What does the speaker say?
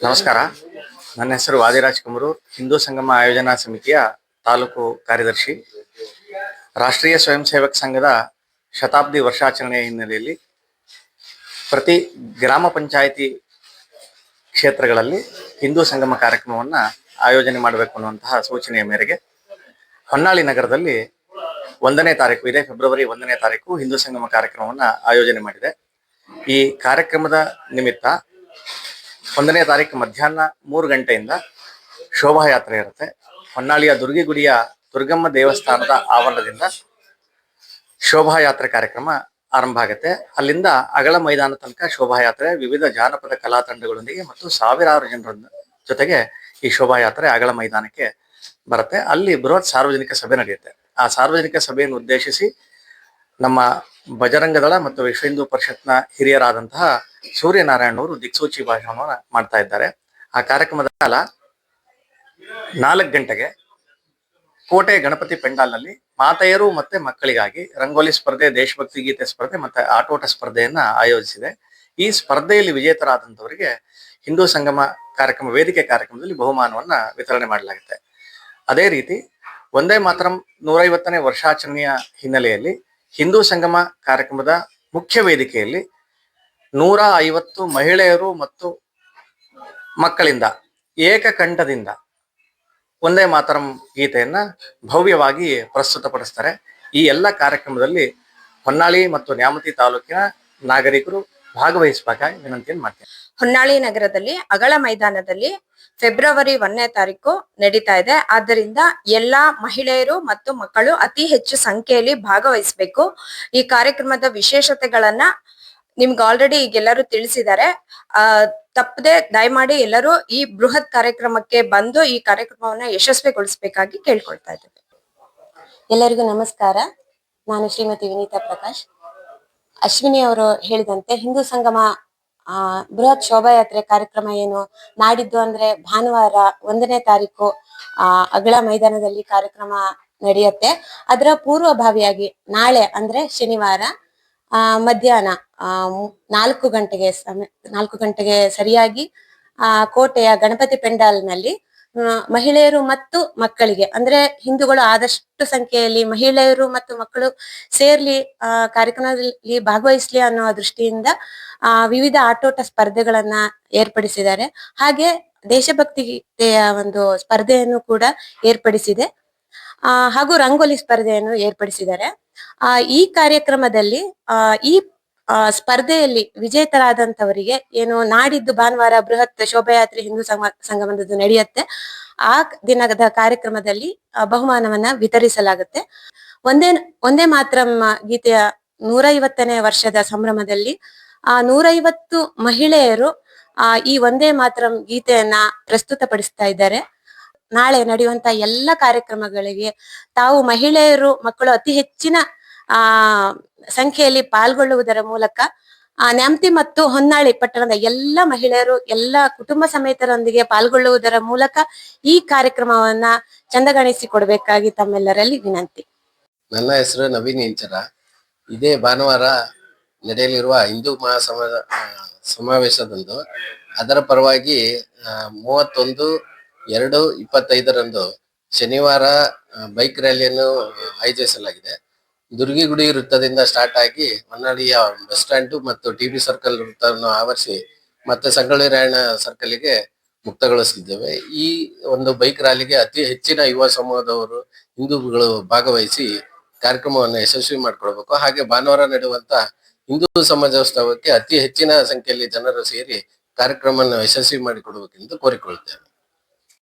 ನಮಸ್ಕಾರ. ನನ್ನ ಹೆಸರು ವಾದಿರಾಜ್ ಕುಮರು, ಹಿಂದೂ ಸಂಗಮ ಆಯೋಜನಾ ಸಮಿತಿಯ ತಾಲೂಕು ಕಾರ್ಯದರ್ಶಿ. ರಾಷ್ಟ್ರೀಯ ಸ್ವಯಂ ಸೇವಕ ಸಂಘದ ಶತಾಬ್ದಿ ವರ್ಷಾಚರಣೆಯ ಹಿನ್ನೆಲೆಯಲ್ಲಿ ಪ್ರತಿ ಗ್ರಾಮ ಪಂಚಾಯಿತಿ ಕ್ಷೇತ್ರಗಳಲ್ಲಿ ಹಿಂದೂ ಸಂಗಮ ಕಾರ್ಯಕ್ರಮವನ್ನು ಆಯೋಜನೆ ಮಾಡಬೇಕು ಅನ್ನುವಂತಹ ಸೂಚನೆಯ ಮೇರೆಗೆ ಹೊನ್ನಾಳಿ ನಗರದಲ್ಲಿ 1ನೇ ತಾರೀಕು, ಇದೇ ಫೆಬ್ರವರಿ 1ನೇ ತಾರೀಕು ಹಿಂದೂ ಸಂಗಮ ಕಾರ್ಯಕ್ರಮವನ್ನು ಆಯೋಜನೆ ಮಾಡಿದೆ. ಈ ಕಾರ್ಯಕ್ರಮದ ನಿಮಿತ್ತ 1ನೇ ತಾರೀಕು ಮಧ್ಯಾಹ್ನ 3 ಗಂಟೆಯಿಂದ ಶೋಭಾಯಾತ್ರೆ ಇರುತ್ತೆ. ಹೊನ್ನಾಳಿಯ ದುರ್ಗಿಗುಡಿಯ ದುರ್ಗಮ್ಮ ದೇವಸ್ಥಾನದ ಆವರಣದಿಂದ ಶೋಭಾಯಾತ್ರೆ ಕಾರ್ಯಕ್ರಮ ಆರಂಭ ಆಗುತ್ತೆ. ಅಲ್ಲಿಂದ ಅಗಳ ಮೈದಾನ ತನಕ ಶೋಭಾಯಾತ್ರೆ ವಿವಿಧ ಜಾನಪದ ಕಲಾ ತಂಡಗಳೊಂದಿಗೆ ಮತ್ತು ಸಾವಿರಾರು ಜನರ ಜೊತೆಗೆ ಈ ಶೋಭಾಯಾತ್ರೆ ಅಗಳ ಮೈದಾನಕ್ಕೆ ಬರುತ್ತೆ. ಅಲ್ಲಿ ಬೃಹತ್ ಸಾರ್ವಜನಿಕ ಸಭೆ ನಡೆಯುತ್ತೆ. ಆ ಸಾರ್ವಜನಿಕ ಸಭೆಯನ್ನು ಉದ್ದೇಶಿಸಿ ನಮ್ಮ ಬಜರಂಗದಳ ಮತ್ತು ವಿಶ್ವ ಹಿಂದೂ ಪರಿಷತ್ನ ಹಿರಿಯರಾದಂತಹ ಸೂರ್ಯನಾರಾಯಣವರು ದಿಕ್ಸೂಚಿ ಭಾಷಣವನ್ನು ಮಾಡ್ತಾ ಇದ್ದಾರೆ. ಆ ಕಾರ್ಯಕ್ರಮದ ಕಾಲ 4 ಗಂಟೆಗೆ ಕೋಟೆ ಗಣಪತಿ ಪೆಂಡಾಲ್ನಲ್ಲಿ ಮಾತೆಯರು ಮತ್ತೆ ಮಕ್ಕಳಿಗಾಗಿ ರಂಗೋಲಿ ಸ್ಪರ್ಧೆ, ದೇಶಭಕ್ತಿ ಗೀತೆ ಸ್ಪರ್ಧೆ ಮತ್ತೆ ಆಟೋಟ ಸ್ಪರ್ಧೆಯನ್ನ ಆಯೋಜಿಸಿದೆ. ಈ ಸ್ಪರ್ಧೆಯಲ್ಲಿ ವಿಜೇತರಾದಂಥವರಿಗೆ ಹಿಂದೂ ಸಂಗಮ ಕಾರ್ಯಕ್ರಮ ವೇದಿಕೆ ಕಾರ್ಯಕ್ರಮದಲ್ಲಿ ಬಹುಮಾನವನ್ನ ವಿತರಣೆ ಮಾಡಲಾಗುತ್ತೆ. ಅದೇ ರೀತಿ ವಂದೇ ಮಾತರಂ 150ನೇ ವರ್ಷಾಚರಣೆಯ ಹಿನ್ನೆಲೆಯಲ್ಲಿ ಹಿಂದೂ ಸಂಗಮ ಕಾರ್ಯಕ್ರಮದ ಮುಖ್ಯ ವೇದಿಕೆಯಲ್ಲಿ 150 ಮಹಿಳೆಯರು ಮತ್ತು ಮಕ್ಕಳಿಂದ ಏಕಕಂಠದಿಂದ ವಂದೇ ಮಾತರಂ ಗೀತೆಯನ್ನ ಭವ್ಯವಾಗಿ ಪ್ರಸ್ತುತಪಡಿಸ್ತಾರೆ. ಈ ಎಲ್ಲ ಕಾರ್ಯಕ್ರಮದಲ್ಲಿ ಹೊನ್ನಾಳಿ ಮತ್ತು ನ್ಯಾಮತಿ ತಾಲೂಕಿನ ನಾಗರಿಕರು ಭಾಗವಹಿಸಬೇಕಾಗಿ ವಿನಂತಿಯನ್ನು ಮಾಡ್ತೇನೆ. ಹೊನ್ನಾಳಿ ನಗರದಲ್ಲಿ ಅಗಳ ಮೈದಾನದಲ್ಲಿ ಫೆಬ್ರವರಿ 1ನೇ ತಾರೀಕು ನಡೀತಾ ಇದೆ. ಆದ್ದರಿಂದ ಎಲ್ಲಾ ಮಹಿಳೆಯರು ಮತ್ತು ಮಕ್ಕಳು ಅತಿ ಹೆಚ್ಚು ಸಂಖ್ಯೆಯಲ್ಲಿ ಭಾಗವಹಿಸಬೇಕು. ಈ ಕಾರ್ಯಕ್ರಮದ ವಿಶೇಷತೆಗಳನ್ನ ನಿಮ್ಗೆ ಆಲ್ರೆಡಿ ಈಗೆಲ್ಲರೂ ತಿಳಿಸಿದ್ದಾರೆ. ತಪ್ಪದೆ ದಯಮಾಡಿ ಎಲ್ಲರೂ ಈ ಬೃಹತ್ ಕಾರ್ಯಕ್ರಮಕ್ಕೆ ಬಂದು ಈ ಕಾರ್ಯಕ್ರಮವನ್ನ ಯಶಸ್ವಿಗೊಳಿಸಬೇಕಾಗಿ ಕೇಳ್ಕೊಳ್ತಾ ಇದ್ದೇವೆ. ಎಲ್ಲರಿಗೂ ನಮಸ್ಕಾರ. ನಾನು ಶ್ರೀಮತಿ ವಿನೀತಾ ಪ್ರಕಾಶ್. ಅಶ್ವಿನಿ ಅವರು ಹೇಳಿದಂತೆ ಹಿಂದೂ ಸಂಗಮ ಬೃಹತ್ ಶೋಭಾಯಾತ್ರೆ ಕಾರ್ಯಕ್ರಮ ಏನು ನಾಡಿದ್ದು ಅಂದ್ರೆ ಭಾನುವಾರ 1ನೇ ತಾರೀಕು ಅಗಳ ಮೈದಾನದಲ್ಲಿ ಕಾರ್ಯಕ್ರಮ ನಡೆಯುತ್ತೆ. ಅದರ ಪೂರ್ವಭಾವಿಯಾಗಿ ನಾಳೆ ಅಂದ್ರೆ ಶನಿವಾರ ಮಧ್ಯಾಹ್ನ 4 ಗಂಟೆಗೆ ಸರಿಯಾಗಿ ಕೋಟೆಯ ಗಣಪತಿ ಪೆಂಡಾಲ್ನಲ್ಲಿ ಮಹಿಳೆಯರು ಮತ್ತು ಮಕ್ಕಳಿಗೆ ಅಂದ್ರೆ ಹಿಂದೂಗಳು ಆದಷ್ಟು ಸಂಖ್ಯೆಯಲ್ಲಿ ಮಹಿಳೆಯರು ಮತ್ತು ಮಕ್ಕಳು ಸೇರ್ಲಿ, ಕಾರ್ಯಕ್ರಮದಲ್ಲಿ ಭಾಗವಹಿಸ್ಲಿ ಅನ್ನೋ ದೃಷ್ಟಿಯಿಂದ ವಿವಿಧ ಆಟೋಟ ಸ್ಪರ್ಧೆಗಳನ್ನ ಏರ್ಪಡಿಸಿದ್ದಾರೆ. ಹಾಗೆ ದೇಶಭಕ್ತಿ ಗೀತೆಯ ಒಂದು ಸ್ಪರ್ಧೆಯನ್ನು ಕೂಡ ಏರ್ಪಡಿಸಿದೆ. ಹಾಗೂ ರಂಗೋಲಿ ಸ್ಪರ್ಧೆಯನ್ನು ಏರ್ಪಡಿಸಿದ್ದಾರೆ. ಈ ಕಾರ್ಯಕ್ರಮದಲ್ಲಿ ಈ ಸ್ಪರ್ಧೆಯಲ್ಲಿ ವಿಜೇತರಾದಂತವರಿಗೆ ಏನು ನಾಡಿದ್ದು ಭಾನುವಾರ ಬೃಹತ್ ಶೋಭಾಯಾತ್ರೆ ಹಿಂದೂ ಸಂಗಮದ್ದು ನಡೆಯುತ್ತೆ. ಆ ದಿನದ ಕಾರ್ಯಕ್ರಮದಲ್ಲಿ ಬಹುಮಾನವನ್ನ ವಿತರಿಸಲಾಗುತ್ತೆ. ಒಂದೇ ಮಾತರಂ ಗೀತೆಯ 150ನೇ ವರ್ಷದ ಸಂಭ್ರಮದಲ್ಲಿ 150 ಮಹಿಳೆಯರು ಈ ವಂದೇ ಮಾತರಂ ಗೀತೆಯನ್ನ ಪ್ರಸ್ತುತಪಡಿಸ್ತಾ ಇದ್ದಾರೆ. ನಾಳೆ ನಡೆಯುವಂತ ಎಲ್ಲ ಕಾರ್ಯಕ್ರಮಗಳಿಗೆ ತಾವು ಮಹಿಳೆಯರು ಮಕ್ಕಳು ಅತಿ ಹೆಚ್ಚಿನ ಸಂಖ್ಯೆಯಲ್ಲಿ ಪಾಲ್ಗೊಳ್ಳುವುದರ ಮೂಲಕ ನ್ಯಾಮತಿ ಮತ್ತು ಹೊನ್ನಾಳಿ ಪಟ್ಟಣದ ಎಲ್ಲ ಮಹಿಳೆಯರು ಎಲ್ಲ ಕುಟುಂಬ ಸಮೇತರೊಂದಿಗೆ ಪಾಲ್ಗೊಳ್ಳುವುದರ ಮೂಲಕ ಈ ಕಾರ್ಯಕ್ರಮವನ್ನ ಚಂದಗಾಣಿಸಿಕೊಡ್ಬೇಕಾಗಿ ತಮ್ಮೆಲ್ಲರಲ್ಲಿ ವಿನಂತಿ. ನನ್ನ ಹೆಸರು ನವೀನ್ ಇಂಚರ. ಇದೇ ಭಾನುವಾರ ನಡೆಯಲಿರುವ ಹಿಂದೂ ಸಮಾವೇಶದಂದು ಅದರ ಪರವಾಗಿ 31/2/25 ಶನಿವಾರ ಬೈಕ್ ರ್ಯಾಲಿಯನ್ನು ಆಯೋಜಿಸಲಾಗಿದೆ. ದುರ್ಗಿಗುಡಿ ವೃತ್ತದಿಂದ ಸ್ಟಾರ್ಟ್ ಆಗಿ ಹೊನ್ನಾಳಿಯ ಬಸ್ ಸ್ಟ್ಯಾಂಡ್ ಮತ್ತು ಟಿಬಿ ಸರ್ಕಲ್ ವೃತ್ತವನ್ನು ಆವರಿಸಿ ಮತ್ತೆ ಸಂಗೊಳ್ಳಿ ರಾಯಣ್ಣ ಸರ್ಕಲ್ಗೆ ಮುಕ್ತಗೊಳಿಸಿದ್ದೇವೆ. ಈ ಒಂದು ಬೈಕ್ ರ್ಯಾಲಿಗೆ ಅತಿ ಹೆಚ್ಚಿನ ಯುವ ಸಮೂಹದವರು ಹಿಂದೂಗಳು ಭಾಗವಹಿಸಿ ಕಾರ್ಯಕ್ರಮವನ್ನು ಯಶಸ್ವಿ ಮಾಡಿಕೊಡ್ಬೇಕು. ಹಾಗೆ ಭಾನುವಾರ ನಡೆಯುವಂತ ಹಿಂದೂ ಸಮಾಜೋತ್ಸವಕ್ಕೆ ಅತಿ ಹೆಚ್ಚಿನ ಸಂಖ್ಯೆಯಲ್ಲಿ ಜನರು ಸೇರಿ ಕಾರ್ಯಕ್ರಮವನ್ನು ಯಶಸ್ವಿ ಮಾಡಿಕೊಡ್ಬೇಕೆಂದು ಕೋರಿಕೊಳ್ಳುತ್ತೇವೆ.